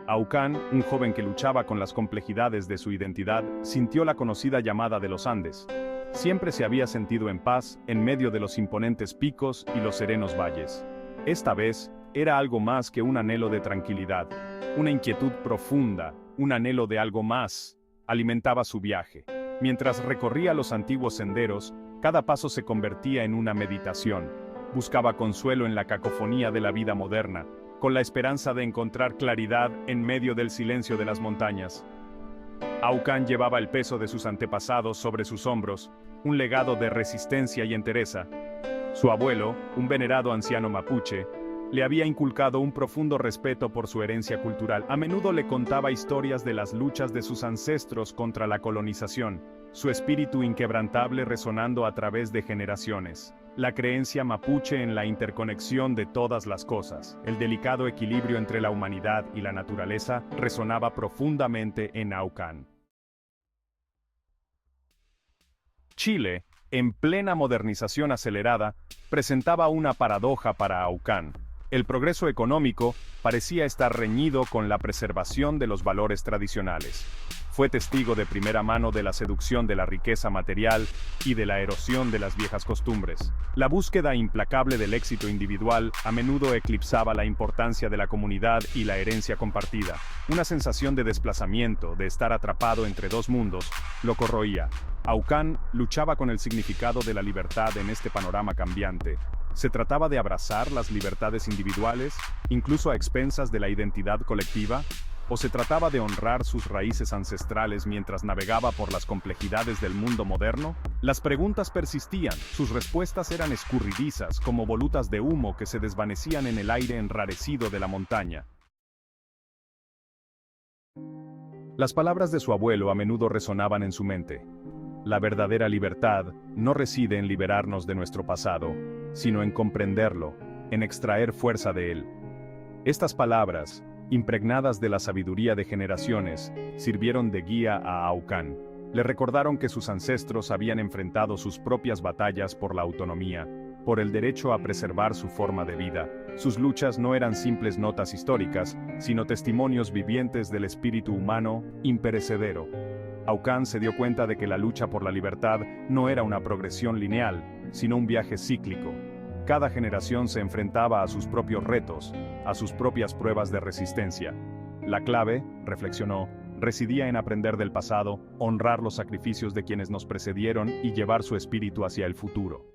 Aucán, un joven que luchaba con las complejidades de su identidad, sintió la conocida llamada de los Andes. Siempre se había sentido en paz en medio de los imponentes picos y los serenos valles. Esta vez, era algo más que un anhelo de tranquilidad, una inquietud profunda, un anhelo de algo más, alimentaba su viaje. Mientras recorría los antiguos senderos, cada paso se convertía en una meditación. Buscaba consuelo en la cacofonía de la vida moderna, con la esperanza de encontrar claridad en medio del silencio de las montañas. Aucán llevaba el peso de sus antepasados sobre sus hombros, un legado de resistencia y entereza. Su abuelo, un venerado anciano mapuche, le había inculcado un profundo respeto por su herencia cultural. A menudo le contaba historias de las luchas de sus ancestros contra la colonización, su espíritu inquebrantable resonando a través de generaciones. La creencia mapuche en la interconexión de todas las cosas, el delicado equilibrio entre la humanidad y la naturaleza, resonaba profundamente en Aucán. Chile, en plena modernización acelerada, presentaba una paradoja para Aucán. El progreso económico parecía estar reñido con la preservación de los valores tradicionales. Fue testigo de primera mano de la seducción de la riqueza material y de la erosión de las viejas costumbres. La búsqueda implacable del éxito individual a menudo eclipsaba la importancia de la comunidad y la herencia compartida. Una sensación de desplazamiento, de estar atrapado entre dos mundos, lo corroía. Aucán luchaba con el significado de la libertad en este panorama cambiante. ¿Se trataba de abrazar las libertades individuales, incluso a expensas de la identidad colectiva? ¿O se trataba de honrar sus raíces ancestrales mientras navegaba por las complejidades del mundo moderno? Las preguntas persistían, sus respuestas eran escurridizas, como volutas de humo que se desvanecían en el aire enrarecido de la montaña. Las palabras de su abuelo a menudo resonaban en su mente. La verdadera libertad no reside en liberarnos de nuestro pasado, sino en comprenderlo, en extraer fuerza de él. Estas palabras, impregnadas de la sabiduría de generaciones, sirvieron de guía a Aucán. Le recordaron que sus ancestros habían enfrentado sus propias batallas por la autonomía, por el derecho a preservar su forma de vida. Sus luchas no eran simples notas históricas, sino testimonios vivientes del espíritu humano imperecedero. Aucán se dio cuenta de que la lucha por la libertad no era una progresión lineal, sino un viaje cíclico. Cada generación se enfrentaba a sus propios retos, a sus propias pruebas de resistencia. La clave, reflexionó, residía en aprender del pasado, honrar los sacrificios de quienes nos precedieron y llevar su espíritu hacia el futuro.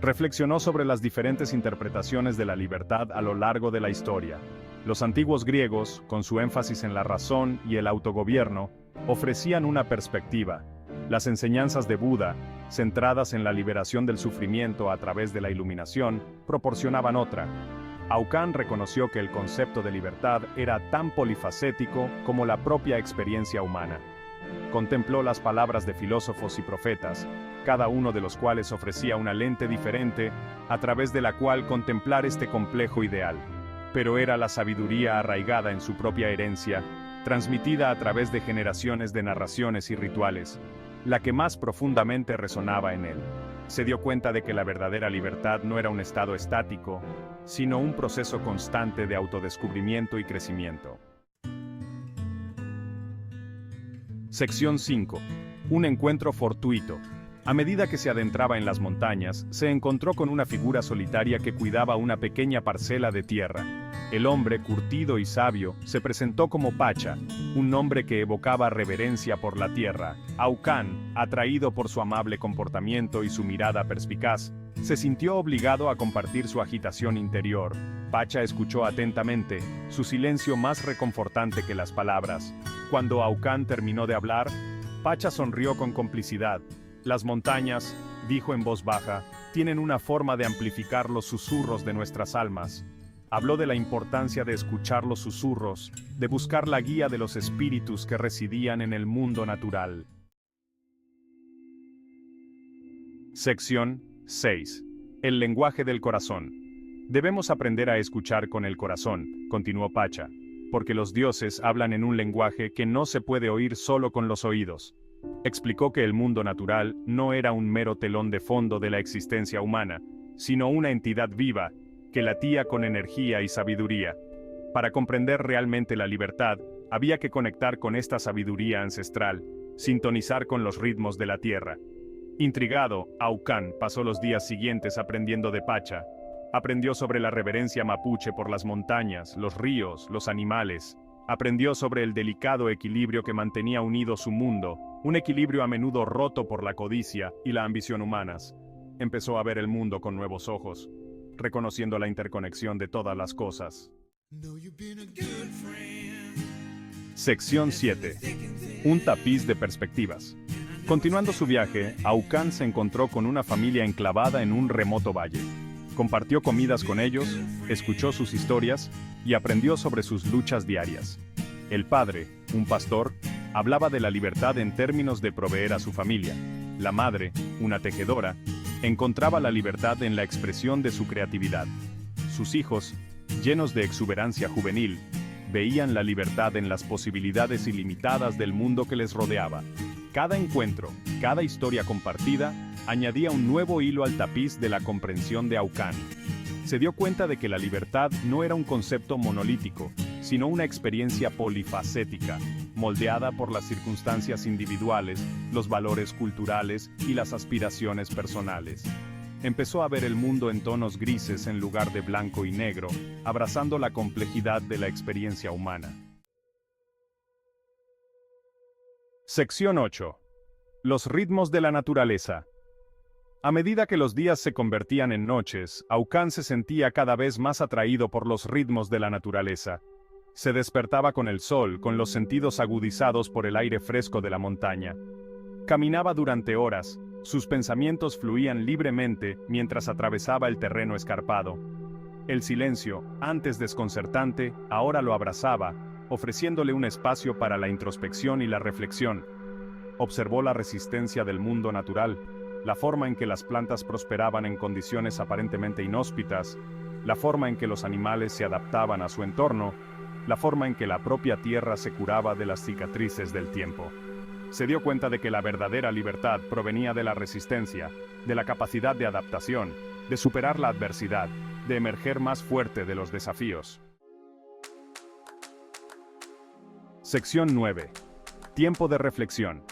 Reflexionó sobre las diferentes interpretaciones de la libertad a lo largo de la historia. Los antiguos griegos, con su énfasis en la razón y el autogobierno, ofrecían una perspectiva. Las enseñanzas de Buda, centradas en la liberación del sufrimiento a través de la iluminación, proporcionaban otra. Aucán reconoció que el concepto de libertad era tan polifacético como la propia experiencia humana. Contempló las palabras de filósofos y profetas, cada uno de los cuales ofrecía una lente diferente a través de la cual contemplar este complejo ideal. Pero era la sabiduría arraigada en su propia herencia, transmitida a través de generaciones de narraciones y rituales, la que más profundamente resonaba en él. Se dio cuenta de que la verdadera libertad no era un estado estático, sino un proceso constante de autodescubrimiento y crecimiento. Sección 5. Un encuentro fortuito. A medida que se adentraba en las montañas, se encontró con una figura solitaria que cuidaba una pequeña parcela de tierra. El hombre, curtido y sabio, se presentó como Pacha, un nombre que evocaba reverencia por la tierra. Aucán, atraído por su amable comportamiento y su mirada perspicaz, se sintió obligado a compartir su agitación interior. Pacha escuchó atentamente, su silencio más reconfortante que las palabras. Cuando Aucán terminó de hablar, Pacha sonrió con complicidad. Las montañas, dijo en voz baja, tienen una forma de amplificar los susurros de nuestras almas. Habló de la importancia de escuchar los susurros, de buscar la guía de los espíritus que residían en el mundo natural. Sección 6. El lenguaje del corazón. Debemos aprender a escuchar con el corazón, continuó Pacha, porque los dioses hablan en un lenguaje que no se puede oír solo con los oídos. Explicó que el mundo natural no era un mero telón de fondo de la existencia humana, sino una entidad viva, que latía con energía y sabiduría. Para comprender realmente la libertad, había que conectar con esta sabiduría ancestral, sintonizar con los ritmos de la tierra. Intrigado, Aucán pasó los días siguientes aprendiendo de Pacha. Aprendió sobre la reverencia mapuche por las montañas, los ríos, los animales. Aprendió sobre el delicado equilibrio que mantenía unido su mundo, un equilibrio a menudo roto por la codicia y la ambición humanas. Empezó a ver el mundo con nuevos ojos, reconociendo la interconexión de todas las cosas. Sección 7. Un tapiz de perspectivas. Continuando su viaje, Aucán se encontró con una familia enclavada en un remoto valle. Compartió comidas con ellos, escuchó sus historias y aprendió sobre sus luchas diarias. El padre, un pastor, hablaba de la libertad en términos de proveer a su familia. La madre, una tejedora, encontraba la libertad en la expresión de su creatividad. Sus hijos, llenos de exuberancia juvenil, veían la libertad en las posibilidades ilimitadas del mundo que les rodeaba. Cada encuentro, cada historia compartida, añadía un nuevo hilo al tapiz de la comprensión de Aucán. Se dio cuenta de que la libertad no era un concepto monolítico, sino una experiencia polifacética, moldeada por las circunstancias individuales, los valores culturales y las aspiraciones personales. Empezó a ver el mundo en tonos grises en lugar de blanco y negro, abrazando la complejidad de la experiencia humana. Sección 8. Los ritmos de la naturaleza. A medida que los días se convertían en noches, Aucán se sentía cada vez más atraído por los ritmos de la naturaleza. Se despertaba con el sol, con los sentidos agudizados por el aire fresco de la montaña. Caminaba durante horas, sus pensamientos fluían libremente mientras atravesaba el terreno escarpado. El silencio, antes desconcertante, ahora lo abrazaba, ofreciéndole un espacio para la introspección y la reflexión. Observó la resistencia del mundo natural, la forma en que las plantas prosperaban en condiciones aparentemente inhóspitas, la forma en que los animales se adaptaban a su entorno, la forma en que la propia tierra se curaba de las cicatrices del tiempo. Se dio cuenta de que la verdadera libertad provenía de la resistencia, de la capacidad de adaptación, de superar la adversidad, de emerger más fuerte de los desafíos. Sección 9. Tiempo de reflexión.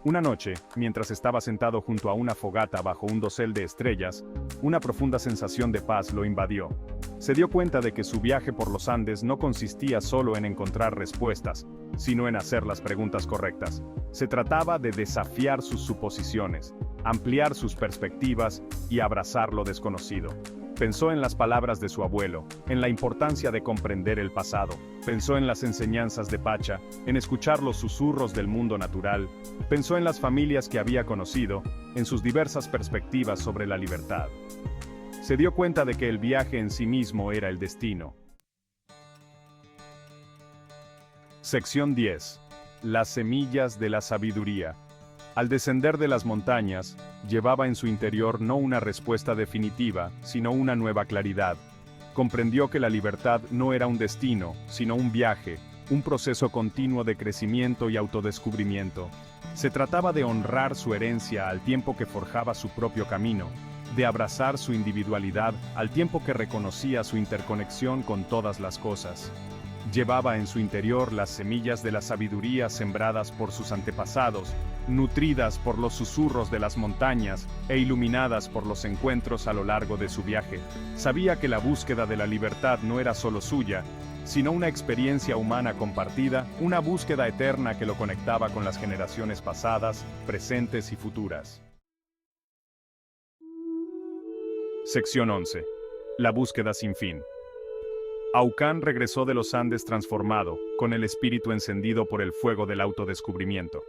Una noche, mientras estaba sentado junto a una fogata bajo un dosel de estrellas, una profunda sensación de paz lo invadió. Se dio cuenta de que su viaje por los Andes no consistía solo en encontrar respuestas, sino en hacer las preguntas correctas. Se trataba de desafiar sus suposiciones, ampliar sus perspectivas y abrazar lo desconocido. Pensó en las palabras de su abuelo, en la importancia de comprender el pasado. Pensó en las enseñanzas de Pacha, en escuchar los susurros del mundo natural. Pensó en las familias que había conocido, en sus diversas perspectivas sobre la libertad. Se dio cuenta de que el viaje en sí mismo era el destino. Sección 10. Las semillas de la sabiduría. Al descender de las montañas, llevaba en su interior no una respuesta definitiva, sino una nueva claridad. Comprendió que la libertad no era un destino, sino un viaje, un proceso continuo de crecimiento y autodescubrimiento. Se trataba de honrar su herencia al tiempo que forjaba su propio camino, de abrazar su individualidad al tiempo que reconocía su interconexión con todas las cosas. Llevaba en su interior las semillas de la sabiduría sembradas por sus antepasados, nutridas por los susurros de las montañas e iluminadas por los encuentros a lo largo de su viaje. Sabía que la búsqueda de la libertad no era solo suya, sino una experiencia humana compartida, una búsqueda eterna que lo conectaba con las generaciones pasadas, presentes y futuras. Sección 11. La búsqueda sin fin. Aucán regresó de los Andes transformado, con el espíritu encendido por el fuego del autodescubrimiento.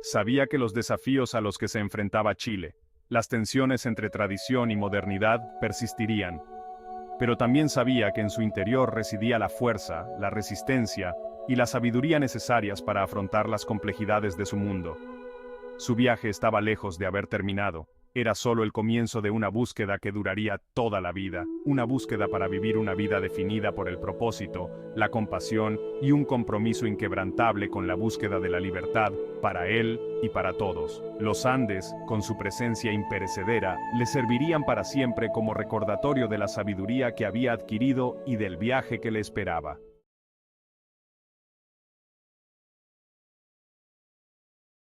Sabía que los desafíos a los que se enfrentaba Chile, las tensiones entre tradición y modernidad, persistirían. Pero también sabía que en su interior residía la fuerza, la resistencia y la sabiduría necesarias para afrontar las complejidades de su mundo. Su viaje estaba lejos de haber terminado, Era solo el comienzo de una búsqueda que duraría toda la vida, una búsqueda para vivir una vida definida por el propósito, la compasión y un compromiso inquebrantable con la búsqueda de la libertad, para él y para todos. Los Andes, con su presencia imperecedera, le servirían para siempre como recordatorio de la sabiduría que había adquirido y del viaje que le esperaba.